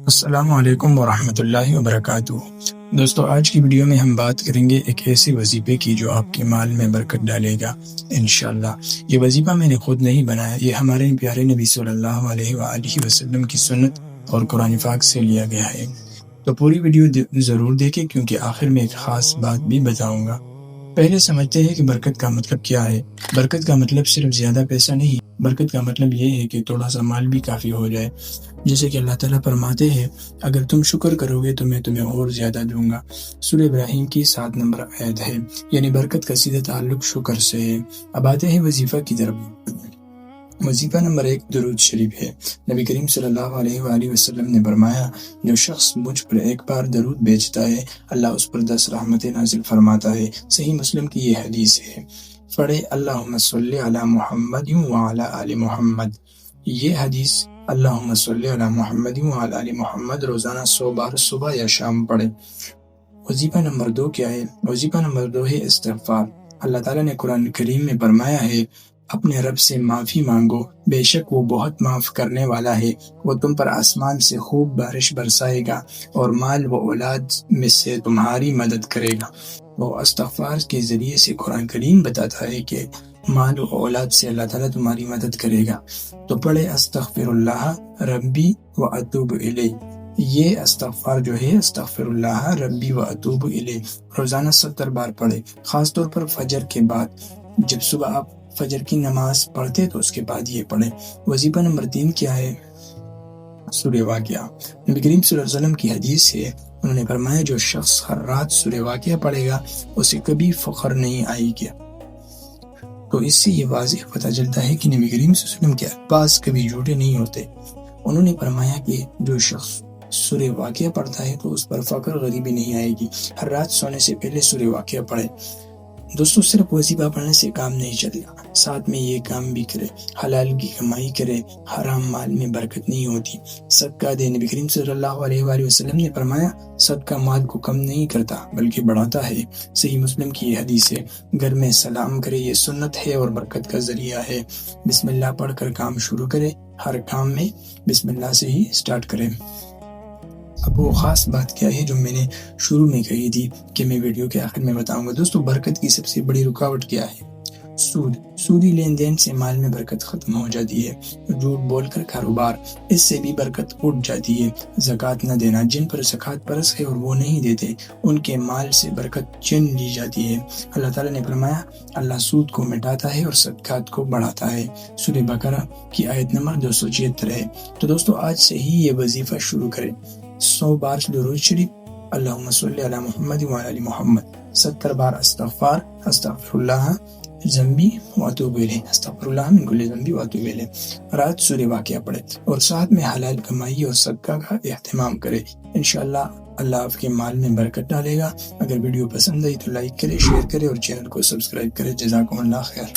السلام علیکم ورحمۃ اللہ وبرکاتہ۔ دوستو، آج کی ویڈیو میں ہم بات کریں گے ایک ایسے وظیفے کی جو آپ کے مال میں برکت ڈالے گا انشاءاللہ۔ یہ وظیفہ میں نے خود نہیں بنایا، یہ ہمارے پیارے نبی صلی اللہ علیہ وآلہ وسلم کی سنت اور قرآن پاک سے لیا گیا ہے۔ تو پوری ویڈیو ضرور دیکھیں، کیونکہ آخر میں ایک خاص بات بھی بتاؤں گا۔ پہلے سمجھتے ہیں کہ برکت کا مطلب کیا ہے۔ برکت کا مطلب صرف زیادہ پیسہ نہیں، برکت کا مطلب یہ ہے کہ تھوڑا سا مال بھی کافی ہو جائے۔ جیسے کہ اللہ تعالیٰ فرماتے ہیں، اگر تم شکر کرو گے تو میں تمہیں اور زیادہ دوں گا۔ سورہ ابراہیم کی 7 نمبر آیت ہے، یعنی برکت کا سیدھا تعلق شکر سے ہے۔ اب آتے ہیں وظیفہ کی طرف۔ وظیفہ نمبر 1 درود شریف ہے۔ نبی کریم صلی اللہ علیہ وآلہ وسلم نے فرمایا، جو شخص مجھ پر ایک بار درود بھیجتا ہے، اللہ اس پر 10 رحمتیں نازل فرماتا ہے۔ صحیح مسلم کی یہ حدیث ہے۔ پڑھے اللہم صلی علی محمد وعلی آل محمد۔ یہ حدیث اللہم صلی علی محمد وعلی آل محمد روزانہ 100 بار صبح یا شام پڑھے۔ وظیفہ نمبر 2 کیا ہے؟ وظیفہ نمبر 2 ہے استغفار۔ اللہ تعالیٰ نے قرآن کریم میں فرمایا ہے، اپنے رب سے معافی مانگو، بے شک وہ بہت معاف کرنے والا ہے۔ وہ تم پر آسمان سے خوب بارش برسائے گا اور مال و اولاد میں سے تمہاری مدد کرے گا۔ وہ استغفار کے ذریعے سے قرآن کریم بتاتا ہے کہ مال و اولاد سے اللہ تعالیٰ تمہاری مدد کرے گا۔ تو پڑھے استغفر اللہ ربی و اتوب الیہ۔ یہ استغفار جو ہے، استغفر اللہ ربی و اتوب الیہ، روزانہ 70 بار پڑھے، خاص طور پر فجر کے بعد۔ جب صبح آپ فجر کی نماز پڑھتے تو اس کے بعد یہ پڑھیں۔ وظیفہ نمبر 3 کیا ہے؟ سورہ واقعہ۔ نبی کریم صلی اللہ علیہ وسلم کی حدیث ہے، انہوں نے فرمایا، جو شخص ہر رات سورہ واقعہ پڑھے گا اسے کبھی فخر نہیں آئے گا۔ تو اس سے یہ واضح پتہ چلتا ہے کہ نبی کریم صلی اللہ علیہ وسلم کے الفاظ کبھی جھوٹے نہیں ہوتے۔ انہوں نے فرمایا کہ جو شخص سورہ واقعہ پڑھتا ہے تو اس پر فقر غریبی نہیں آئے گی۔ ہر رات سونے سے پہلے سورہ واقعہ پڑھے۔ دوستو، صرف وظیفہ پڑھنے سے کام نہیں چلے گا، ساتھ میں یہ کام بھی کرے، حلال کی کمائی کرے۔ حرام مال میں برکت نہیں ہوتی۔ صدقہ دے۔ نبی کریم صلی اللہ علیہ وآلہ وسلم نے فرمایا، صدقہ مال کو کم نہیں کرتا بلکہ بڑھاتا ہے۔ صحیح مسلم کی یہ حدیث ہے۔ گھر میں سلام کرے، یہ سنت ہے اور برکت کا ذریعہ ہے۔ بسم اللہ پڑھ کر کام شروع کرے، ہر کام میں بسم اللہ سے ہی سٹارٹ کرے۔ اب وہ خاص بات کیا ہے جو میں نے شروع میں کہی تھی کہ میں ویڈیو کے آخر میں بتاؤں گا۔ دوستو، برکت کی سب سے بڑی رکاوٹ کیا ہے؟ سودی لین دین سے مال میں برکت ختم ہو جاتی ہے۔ جھوٹ بول کر کاروبار، اس سے بھی برکت اٹھ جاتی ہے۔ زکوٰۃ نہ دینا، جن پر زکوٰۃ فرض ہے اور وہ نہیں دیتے، ان کے مال سے برکت چھین لی جاتی ہے۔ اللہ تعالیٰ نے فرمایا، اللہ سود کو مٹاتا ہے اور صدقات کو بڑھاتا ہے۔ سورہ بقرہ کی آیت نمبر 276 ہے۔ تو دوستو، آج سے ہی یہ وظیفہ شروع کریں۔ 100 بار درود شریف، اللہم صلی علی محمد وعلی آل محمد، 70 بار استغفار، استغفر اللہ ذنبی واتوب الیہ، استغفر اللہ من کل ذنبی واتوب الیہ۔ رات سورہ واقعہ پڑھے اور ساتھ میں حلال کمائی اور صدقہ کا اہتمام کرے۔ انشاءاللہ اللہ آپ کے مال میں برکت ڈالے گا۔ اگر ویڈیو پسند آئی تو لائک کرے، شیئر کرے اور چینل کو سبسکرائب کرے۔ جزاکم اللہ خیر۔